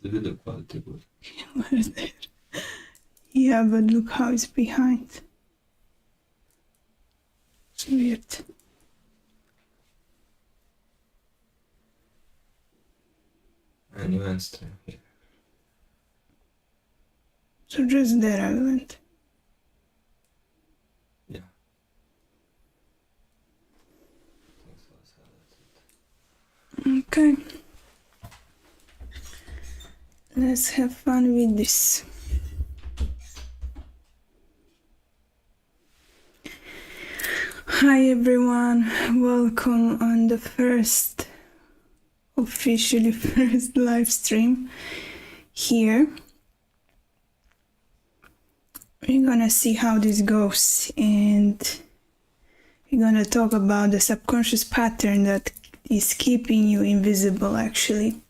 The video quality good. Yeah, but look how it's behind. It's weird. And you went straight here. So just there I went. Yeah. Okay. Let's have fun with this. Hi everyone, welcome on the officially first live stream here. We're gonna see how this goes, and we're gonna talk about the subconscious pattern that is keeping you invisible actually.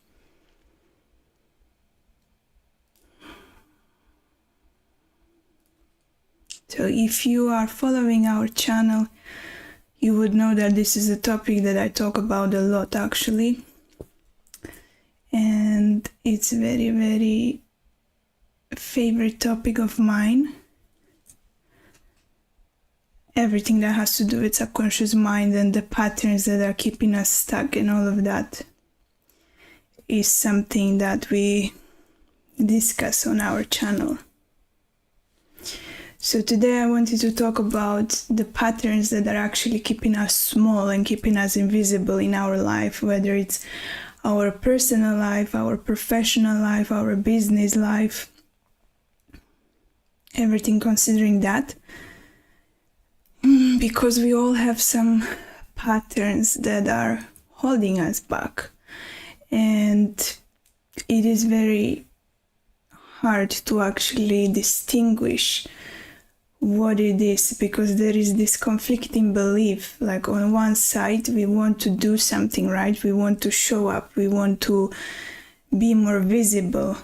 So if you are following our channel, you would know that this is a topic that I talk about a lot actually. And it's very, very favorite topic of mine. Everything that has to do with subconscious mind and the patterns that are keeping us stuck and all of that is something that we discuss on our channel. So today I wanted to talk about the patterns that are actually keeping us small and keeping us invisible in our life, whether it's our personal life, our professional life, our business life, everything considering that. Because we all have some patterns that are holding us back, and it is very hard to actually distinguish what it is, because there is this conflicting belief. Like on one side we want to do something, right? We want to show up, we want to be more visible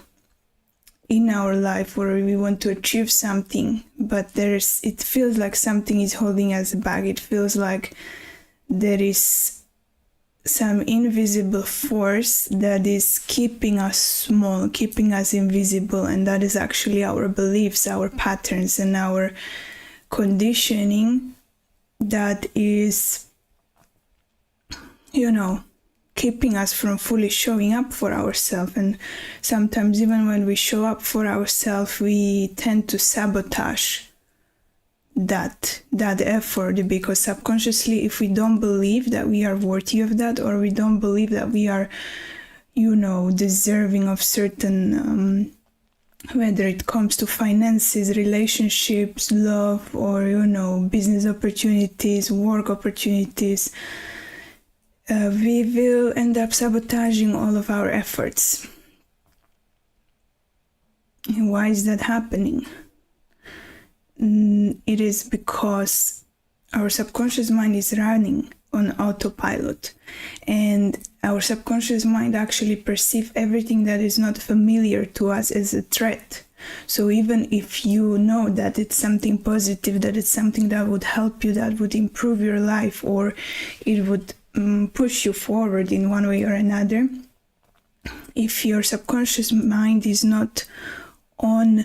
in our life, or we want to achieve something, but it feels like something is holding us back. It feels like there is some invisible force that is keeping us small, keeping us invisible, and that is actually our beliefs, our patterns, and our conditioning that is, keeping us from fully showing up for ourselves. And sometimes even when we show up for ourselves, we tend to sabotage that effort, because subconsciously, if we don't believe that we are worthy of that, or we don't believe that we are deserving of certain whether it comes to finances, relationships, love, or business opportunities, work opportunities, we will end up sabotaging all of our efforts. And why is that happening? It is because our subconscious mind is running on autopilot, and our subconscious mind actually perceives everything that is not familiar to us as a threat. So even if you know that it's something positive, that it's something that would help you, that would improve your life, or it would push you forward in one way or another, if your subconscious mind is not online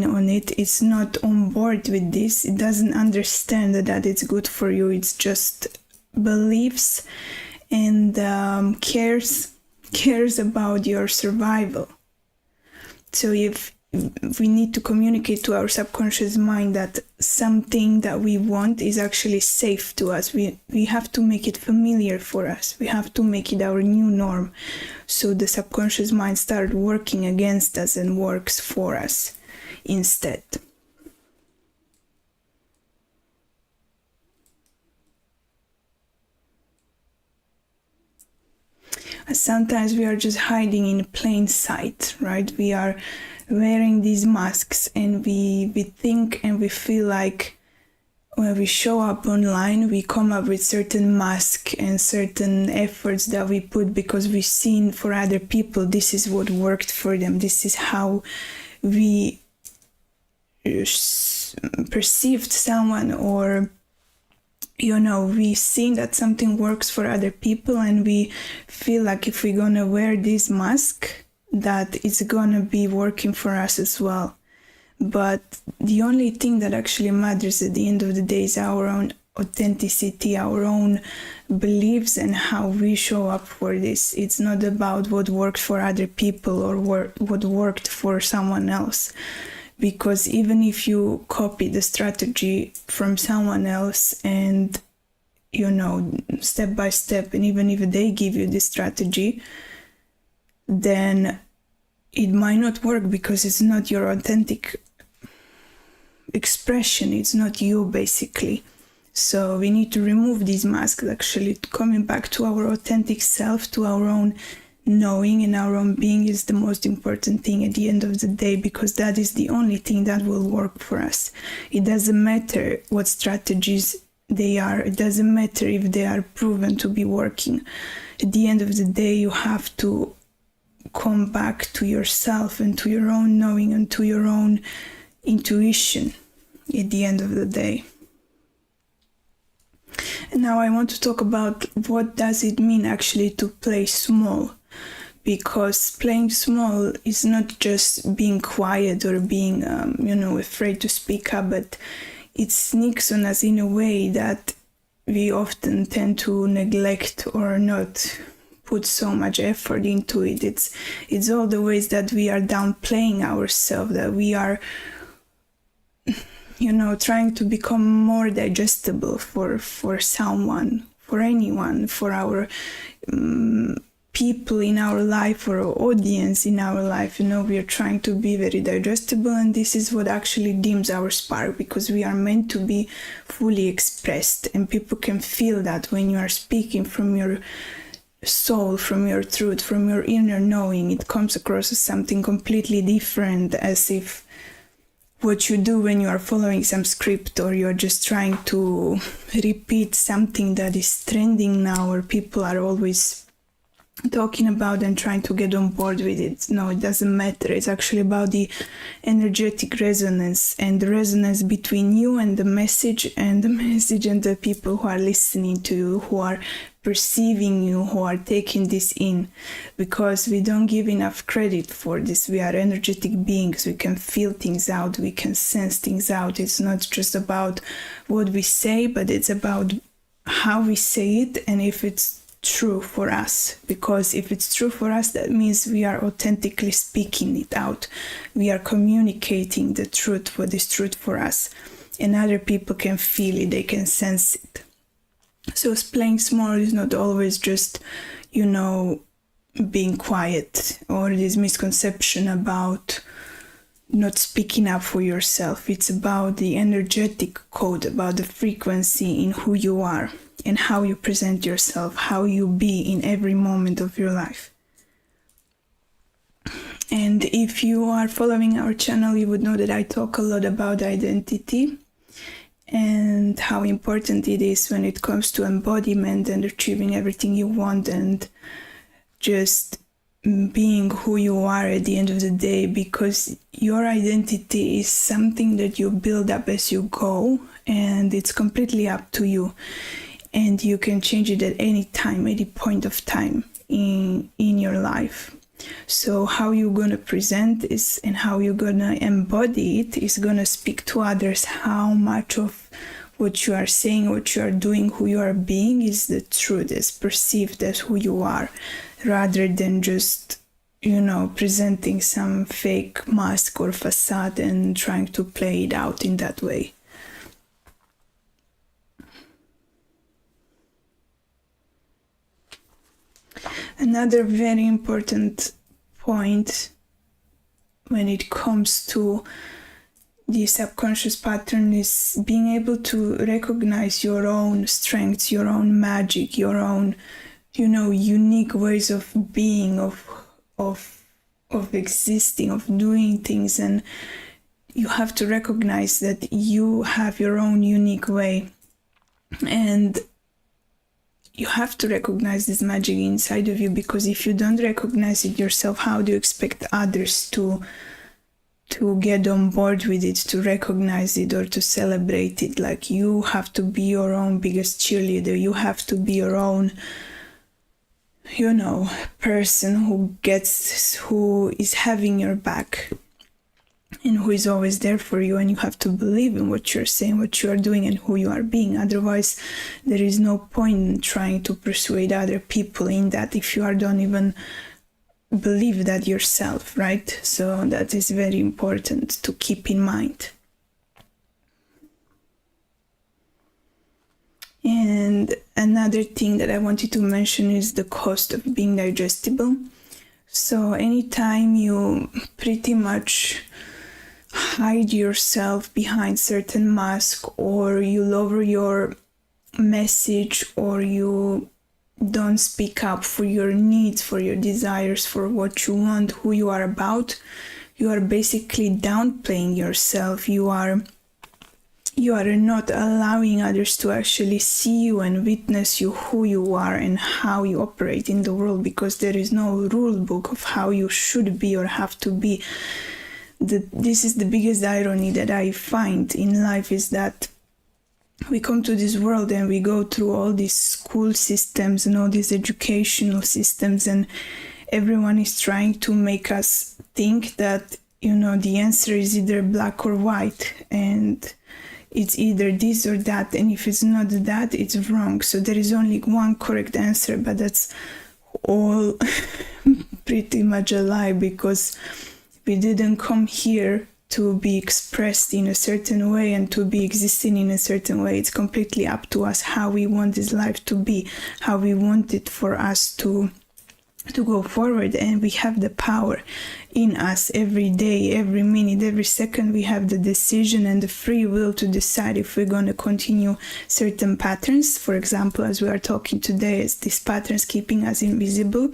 on it, it's not on board with this, it doesn't understand that it's good for you, it's just believes and cares about your survival. So if we need to communicate to our subconscious mind that something that we want is actually safe to us, we have to make it familiar for us, we have to make it our new norm, so the subconscious mind starts working against us and works for us instead. Sometimes we are just hiding in plain sight, right? We are wearing these masks, and we think and we feel like when we show up online, we come up with certain masks and certain efforts that we put because we've seen for other people this is what worked for them, this is how we perceived someone, or we seen that something works for other people, and we feel like if we're gonna wear this mask, that it's gonna be working for us as well. But the only thing that actually matters at the end of the day is our own authenticity, our own beliefs, and how we show up for this. It's not about what worked for other people or what worked for someone else. Because even if you copy the strategy from someone else and, step by step, and even if they give you this strategy, then it might not work because it's not your authentic expression. It's not you, basically. So we need to remove these masks, actually. Coming back to our authentic self, to our own knowing and our own being is the most important thing at the end of the day, because that is the only thing that will work for us. It doesn't matter what strategies they are. It doesn't matter if they are proven to be working. At the end of the day, you have to come back to yourself and to your own knowing and to your own intuition at the end of the day. And now I want to talk about what does it mean actually to play small, because playing small is not just being quiet or being afraid to speak up, but it sneaks on us in a way that we often tend to neglect or not put so much effort into it. It's all the ways that we are downplaying ourselves, that we are trying to become more digestible for someone, for anyone, for our people in our life or audience in our life. We are trying to be very digestible, and this is what actually dims our spark, because we are meant to be fully expressed, and people can feel that when you are speaking from your soul, from your truth, from your inner knowing. It comes across as something completely different, as if what you do when you are following some script, or you're just trying to repeat something that is trending now, or people are always talking about and trying to get on board with it. No, it doesn't matter. It's actually about the energetic resonance, and the resonance between you and the message, and the message and the people who are listening to you, who are perceiving you, who are taking this in. Because we don't give enough credit for this. We are energetic beings. We can feel things out. We can sense things out. It's not just about what we say, but it's about how we say it, and if it's true for us. Because if it's true for us, that means we are authentically speaking it out. We are communicating the truth, what is truth for us, and other people can feel it, they can sense it. So playing small is not always just being quiet, or this misconception about not speaking up for yourself. It's about the energetic code, about the frequency in who you are and how you present yourself, how you be in every moment of your life. And if you are following our channel, you would know that I talk a lot about identity and how important it is when it comes to embodiment and achieving everything you want, and just being who you are at the end of the day, because your identity is something that you build up as you go, and it's completely up to you. And you can change it at any time, any point of time in your life. So how you're going to present this and how you're going to embody it is going to speak to others how much of what you are saying, what you are doing, who you are being is the truth, is perceived as who you are, rather than just, presenting some fake mask or facade and trying to play it out in that way. Another very important point when it comes to the subconscious pattern is being able to recognize your own strengths, your own magic, your own, unique ways of being, of existing, of doing things. And you have to recognize that you have your own unique way, and you have to recognize this magic inside of you, because if you don't recognize it yourself, how do you expect others to get on board with it, to recognize it or to celebrate it? Like, you have to be your own biggest cheerleader. You have to be your own person who is having your back and who is always there for you, and you have to believe in what you're saying, what you are doing, and who you are being. Otherwise, there is no point in trying to persuade other people in that if you don't even believe that yourself, right? So that is very important to keep in mind. And another thing that I wanted to mention is the cost of being digestible. So anytime you pretty much hide yourself behind certain mask, or you lower your message, or you don't speak up for your needs, for your desires, for what you want, who you are about, you are basically downplaying yourself. You are not allowing others to actually see you and witness you, who you are and how you operate in the world, because there is no rule book of how you should be or have to be. This is the biggest irony that I find in life, is that we come to this world and we go through all these school systems and all these educational systems, and everyone is trying to make us think that, the answer is either black or white, and it's either this or that, and if it's not that, it's wrong. So there is only one correct answer, but that's all pretty much a lie, because we didn't come here to be expressed in a certain way and to be existing in a certain way. It's completely up to us how we want this life to be, how we want it for us to go forward. And we have the power in us every day, every minute, every second. We have the decision and the free will to decide if we're going to continue certain patterns. For example, as we are talking today, is these patterns keeping us invisible,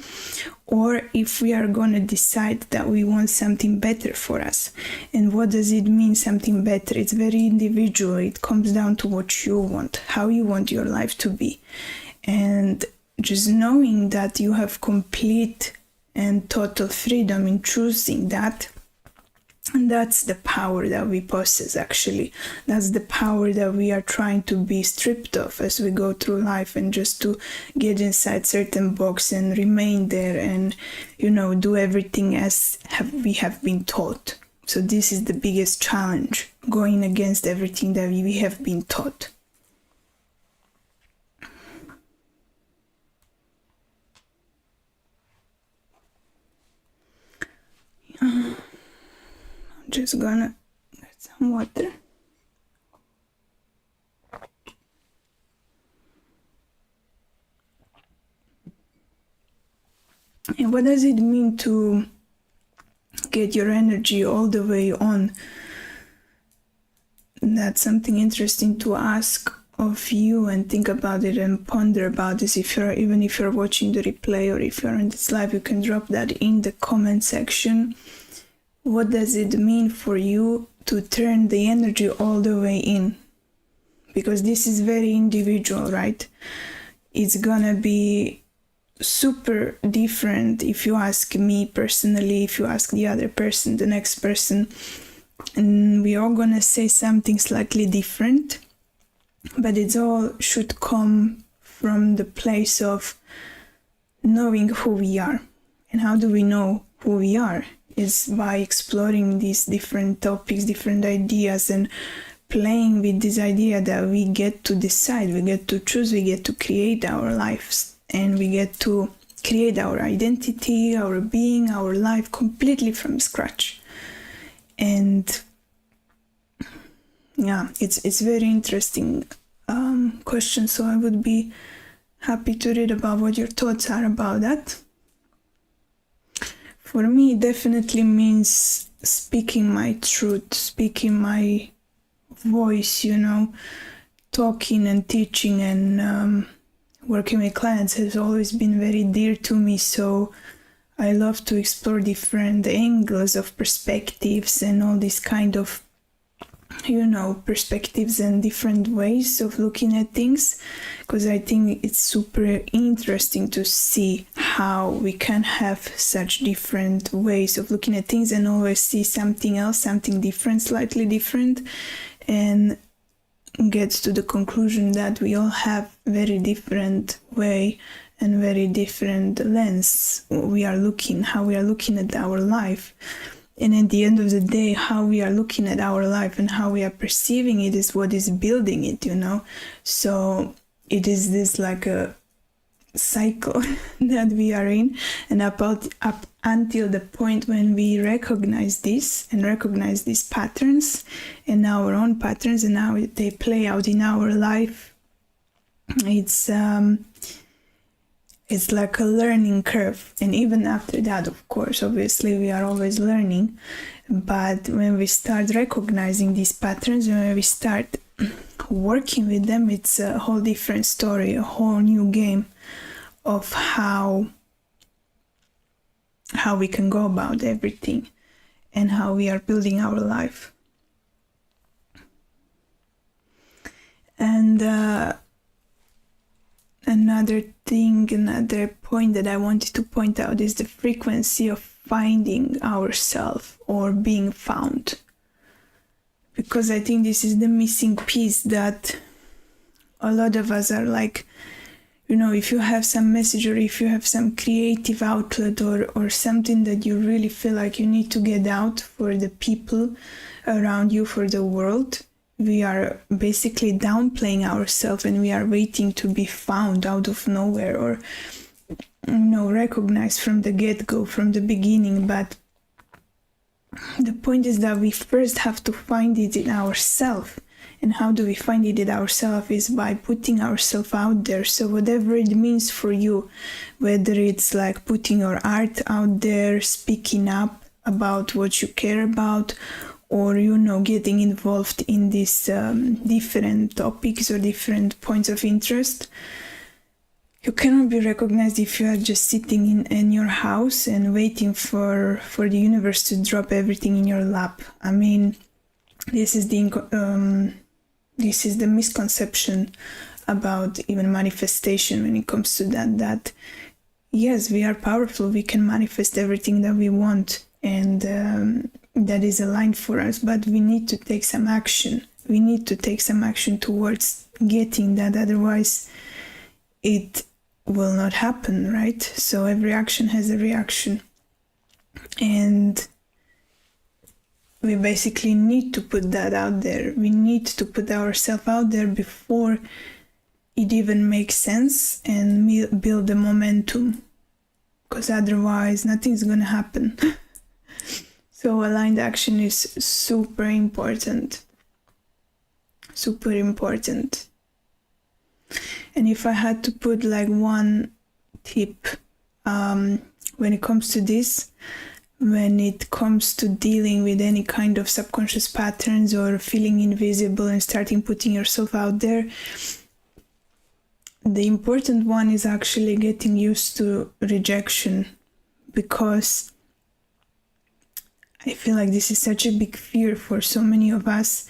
or if we are going to decide that we want something better for us. And what does it mean, something better? It's very individual. It comes down to what you want, how you want your life to be. And just knowing that you have complete and total freedom in choosing that, and that's the power that we possess, actually. That's the power that we are trying to be stripped of as we go through life, and just to get inside certain box and remain there and, do everything as we have been taught. So this is the biggest challenge, going against everything that we have been taught. I'm just gonna get some water. And what does it mean to get your energy all the way on? That's something interesting to ask of you and think about it and ponder about this. Even if you're watching the replay, or if you're in this live, you can drop that in the comment section. What does it mean for you to turn the energy all the way in? Because this is very individual, right? It's gonna be super different if you ask me personally, if you ask the other person, the next person, and we're all gonna say something slightly different, but it all should come from the place of knowing who we are. And how do we know who we are? Is by exploring these different topics, different ideas, and playing with this idea that we get to decide, we get to choose, we get to create our lives, and we get to create our identity, our being, our life completely from scratch. And yeah, it's very interesting question, so I would be happy to read about what your thoughts are about that. For me, it definitely means speaking my truth, speaking my voice, talking and teaching and working with clients has always been very dear to me. So I love to explore different angles of perspectives and all these kind of, perspectives and different ways of looking at things, because I think it's super interesting to see how we can have such different ways of looking at things and always see something else, something different, slightly different, and get to the conclusion that we all have very different way and very different lens how we are looking at our life. And at the end of the day, how we are looking at our life and how we are perceiving it is what is building it, So it is this like a cycle that we are in, and up until the point when we recognize this and recognize these patterns and our own patterns and how they play out in our life, it's like a learning curve. And even after that, of course, obviously we are always learning, but when we start recognizing these patterns, when we start working with them, it's a whole different story, a whole new game of how we can go about everything and how we are building our life. And another point that I wanted to point out is the frequency of finding ourselves or being found. Because I think this is the missing piece that a lot of us are like, if you have some message or if you have some creative outlet or something that you really feel like you need to get out for the people around you, for the world, we are basically downplaying ourselves and we are waiting to be found out of nowhere or recognized from the get-go, from the beginning. But the point is that we first have to find it in ourselves. And how do we find it in ourselves is by putting ourselves out there. So whatever it means for you, whether it's like putting your art out there, speaking up about what you care about, or getting involved in these different topics or different points of interest. You cannot be recognized if you are just sitting in your house and waiting for the universe to drop everything in your lap. I mean, this is the misconception about even manifestation when it comes to that yes, we are powerful, we can manifest everything that we want, and that is aligned for us, but we need to take some action. We need to take some action towards getting that, otherwise it will not happen, right? So every action has a reaction, and we basically need to put that out there. We need to put ourselves out there before it even makes sense and build the momentum, because otherwise nothing's gonna happen. So aligned action is super important. Super important. And if I had to put like one tip when it comes to this, when it comes to dealing with any kind of subconscious patterns or feeling invisible and starting putting yourself out there, the important one is actually getting used to rejection, because I feel like this is such a big fear for so many of us,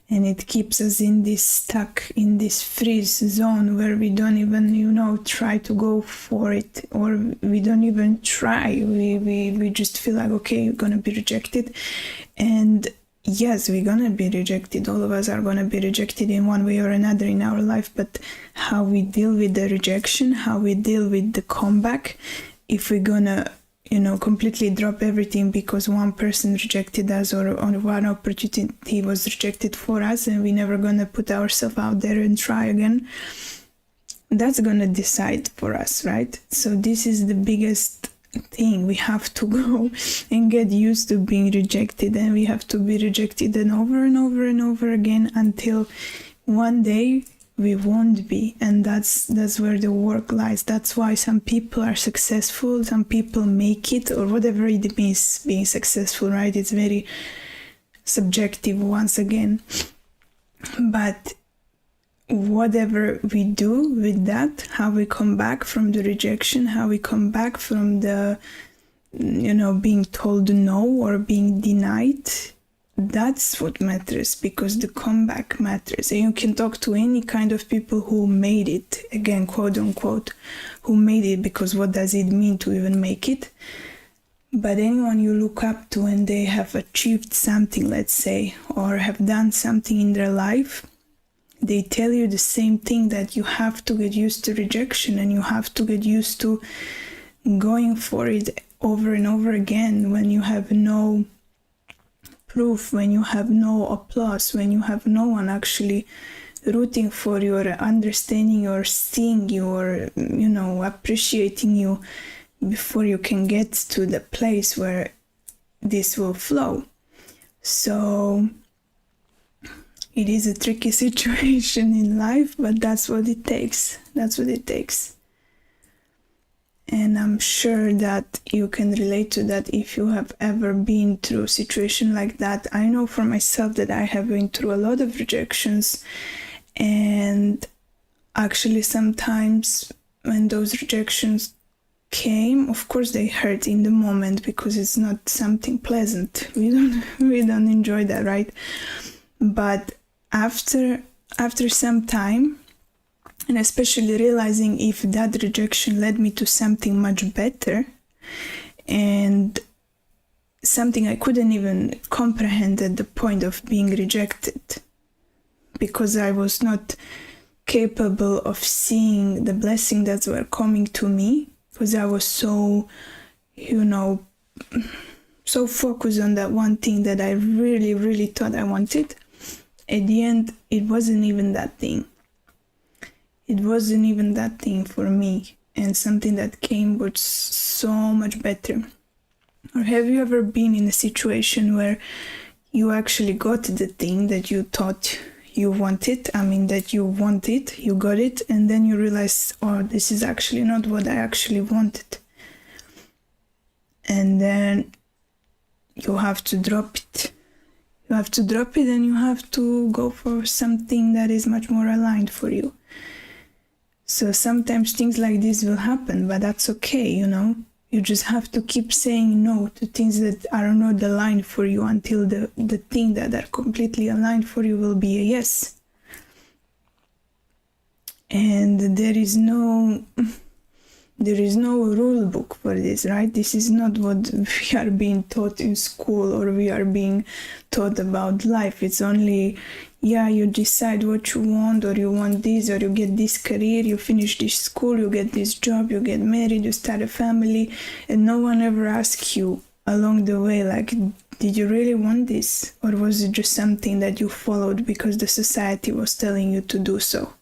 and it keeps us stuck in this freeze zone where we don't even, try to go for it, or we don't even try. We just feel like, okay, you're gonna be rejected. And yes, we're gonna be rejected. All of us are gonna be rejected in one way or another in our life, but how we deal with the rejection, how we deal with the comeback, if we're gonna completely drop everything because one person rejected us or one opportunity was rejected for us and we're never gonna put ourselves out there and try again, that's gonna decide for us, right? So this is the biggest thing. We have to go and get used to being rejected, and we have to be rejected and over and over and over again until one day we won't be. And that's where the work lies. That's why some people are successful, some people make it, or whatever it means being successful, right? It's very subjective once again, but whatever we do with that, how we come back from the rejection, how we come back from the being told no or being denied, that's what matters, because the comeback matters. And you can talk to any kind of people who made it, again, quote unquote, who made it, because what does it mean to even make it? But anyone you look up to and they have achieved something, let's say, or have done something in their life, they tell you the same thing, that you have to get used to rejection and you have to get used to going for it over and over again when you have no proof, when you have no applause, when you have no one actually rooting for you or understanding you or seeing you or, appreciating you before you can get to the place where this will flow. So it is a tricky situation in life, but that's what it takes. And I'm sure that you can relate to that if you have ever been through a situation like that. I know for myself that I have been through a lot of rejections, and actually sometimes when those rejections came, of course they hurt in the moment because it's not something pleasant. We don't enjoy that, right? But after some time, and especially realizing if that rejection led me to something much better and something I couldn't even comprehend at the point of being rejected, because I was not capable of seeing the blessing that were coming to me, because I was so focused on that one thing that I really, really thought I wanted. At the end, it wasn't even that thing. It wasn't even that thing for me, and something that came was so much better. Or have you ever been in a situation where you actually got the thing that you thought you wanted? That you wanted, you got it, and then you realize, oh, this is actually not what I actually wanted. And then you have to drop it. You have to drop it and you have to go for something that is much more aligned for you. So sometimes things like this will happen, but that's okay, You just have to keep saying no to things that are not aligned for you until the thing that are completely aligned for you will be a yes. And there is no rule book for this, right? This is not what we are being taught in school or we are being taught about life. It's only, you decide what you want, or you want this, or you get this career, you finish this school, you get this job, you get married, you start a family, and no one ever asks you along the way, like, did you really want this? Or was it just something that you followed because the society was telling you to do so?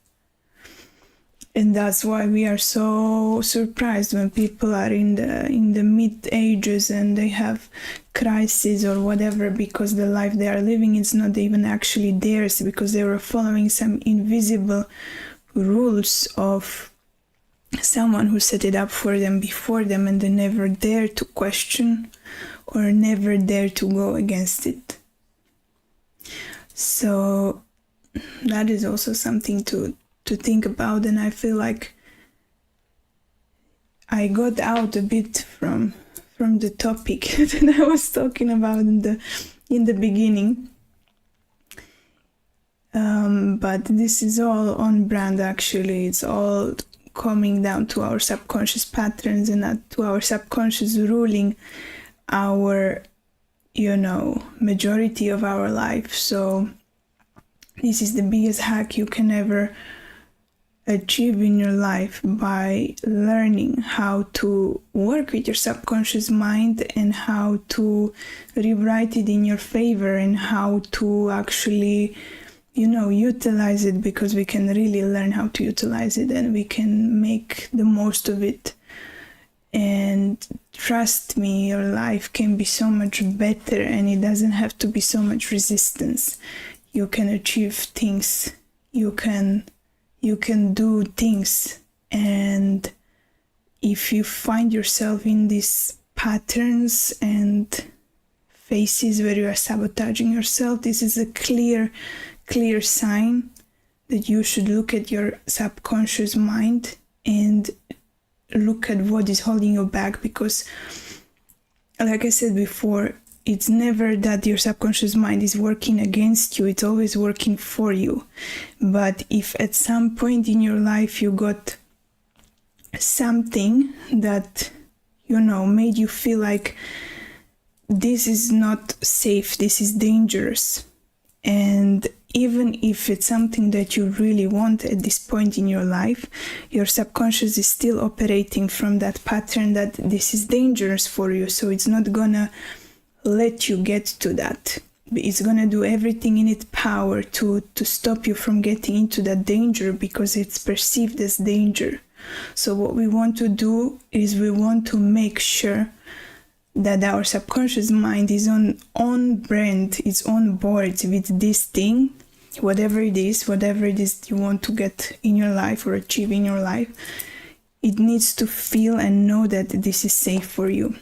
And that's why we are so surprised when people are in the mid ages and they have crises or whatever, because the life they are living is not even actually theirs, because they were following some invisible rules of someone who set it up for them before them, and they never dare to question or never dare to go against it. So that is also something to think about. And I feel like I got out a bit from the topic that I was talking about in the beginning, but this is all on brand. Actually, it's all coming down to our subconscious patterns and to our subconscious ruling our majority of our life. So this is the biggest hack you can ever achieve in your life, by learning how to work with your subconscious mind and how to rewrite it in your favor, and how to actually utilize it, because we can really learn how to utilize it and we can make the most of it. And trust me, your life can be so much better, and it doesn't have to be so much resistance. You can achieve things, you can do things. And if you find yourself in these patterns and phases where you are sabotaging yourself, this is a clear sign that you should look at your subconscious mind and look at what is holding you back. Because, like I said before, it's never that your subconscious mind is working against you, it's always working for you. But if at some point in your life you got something that, made you feel like this is not safe, this is dangerous, and even if it's something that you really want at this point in your life, your subconscious is still operating from that pattern that this is dangerous for you, so it's not gonna let you get to that. It's gonna do everything in its power to stop you from getting into that danger because it's perceived as danger. So what we want to do is we want to make sure that our subconscious mind is on brand, is on board with this thing, whatever it is you want to get in your life or achieve in your life. It needs to feel and know that this is safe for you.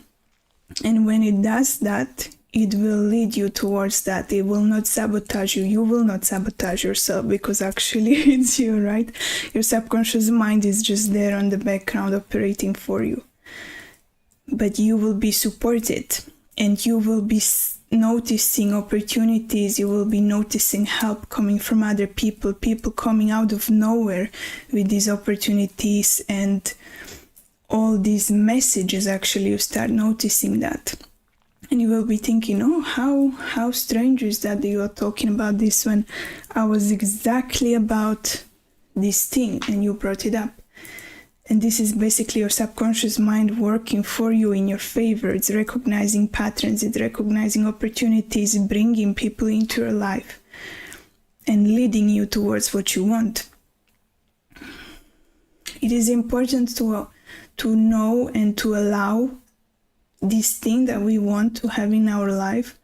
And when it does that, it will lead you towards that. It will not sabotage you. You will not sabotage yourself because actually it's you, right? Your subconscious mind is just there on the background operating for you. But you will be supported and you will be noticing opportunities. You will be noticing help coming from other people coming out of nowhere with these opportunities and all these messages. Actually, you start noticing that. And you will be thinking, oh, how strange is that you are talking about this when I was exactly about this thing and you brought it up. And this is basically your subconscious mind working for you in your favor. It's recognizing patterns, it's recognizing opportunities, bringing people into your life and leading you towards what you want. It is important to know and to allow this thing that we want to have in our life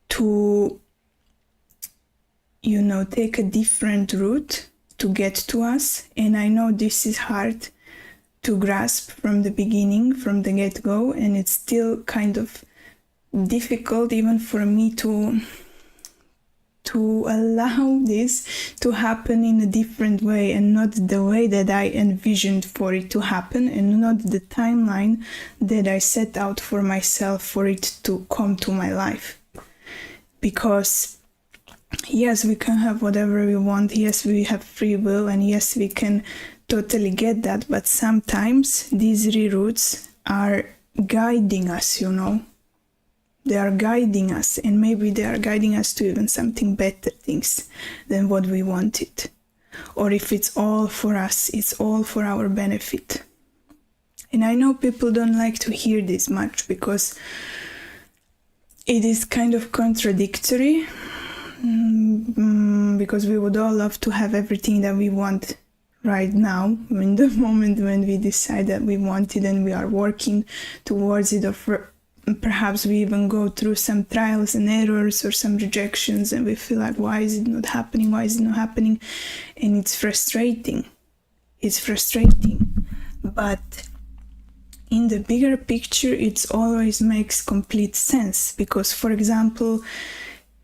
to, take a different route to get to us. And I know this is hard to grasp from the beginning, from the get-go, and it's still kind of difficult even for me to allow this to happen in a different way and not the way that I envisioned for it to happen and not the timeline that I set out for myself for it to come to my life. Because yes, we can have whatever we want, yes, we have free will, and yes, we can totally get that, but sometimes these reroutes are guiding us, They are guiding us, and maybe they are guiding us to even something better things than what we wanted. Or if it's all for us, it's all for our benefit. And I know people don't like to hear this much because it is kind of contradictory, because we would all love to have everything that we want right now, in the moment when we decide that we want it and we are working towards it, or perhaps we even go through some trials and errors or some rejections and we feel like, why is it not happening? And it's frustrating. But in the bigger picture, it always makes complete sense because, for example,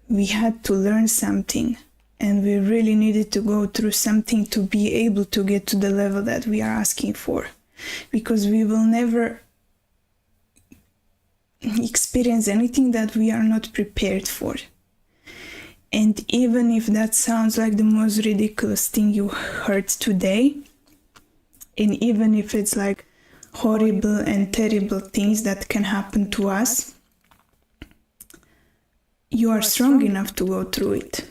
we had to learn something and we really needed to go through something to be able to get to the level that we are asking for, because we will never experience anything that we are not prepared for. And even if that sounds like the most ridiculous thing you heard today, and even if it's like horrible and terrible things that can happen to us, you are strong enough to go through it.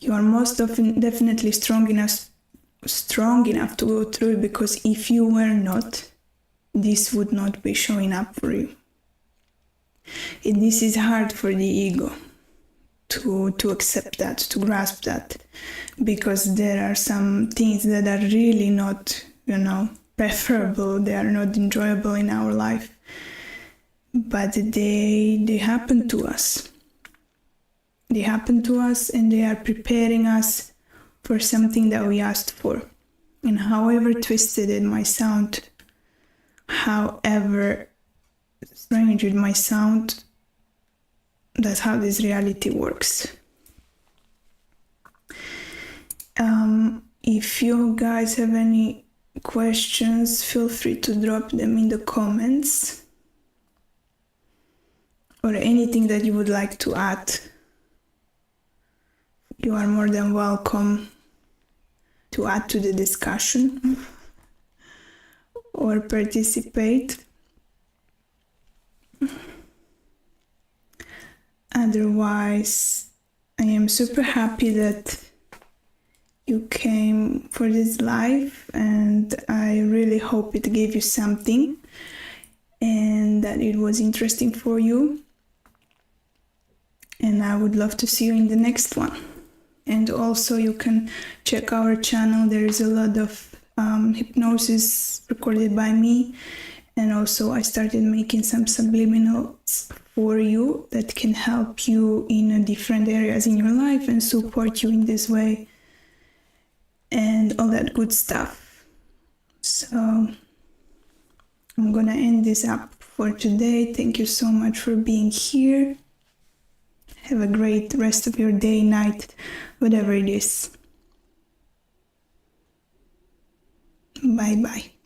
You are most often definitely strong enough to go through it, because if you were not, this would not be showing up for you. And this is hard for the ego to accept that, to grasp that, because there are some things that are really not, preferable, they are not enjoyable in our life, but they happen to us. They happen to us and they are preparing us for something that we asked for. And however twisted it might sound, however strange it might sound, that's how this reality works. If you guys have any questions, feel free to drop them in the comments, or anything that you would like to add. You are more than welcome to add to the discussion or participate. Otherwise, I am super happy that you came for this live, and I really hope it gave you something and that it was interesting for you. And I would love to see you in the next one. And also you can check our channel. There is a lot of hypnosis recorded by me, and also I started making some subliminals for you that can help you in different areas in your life and support you in this way and all that good stuff. So I'm gonna end this up for today. Thank you so much for being here. Have a great rest of your day, night, whatever it is. Bye bye.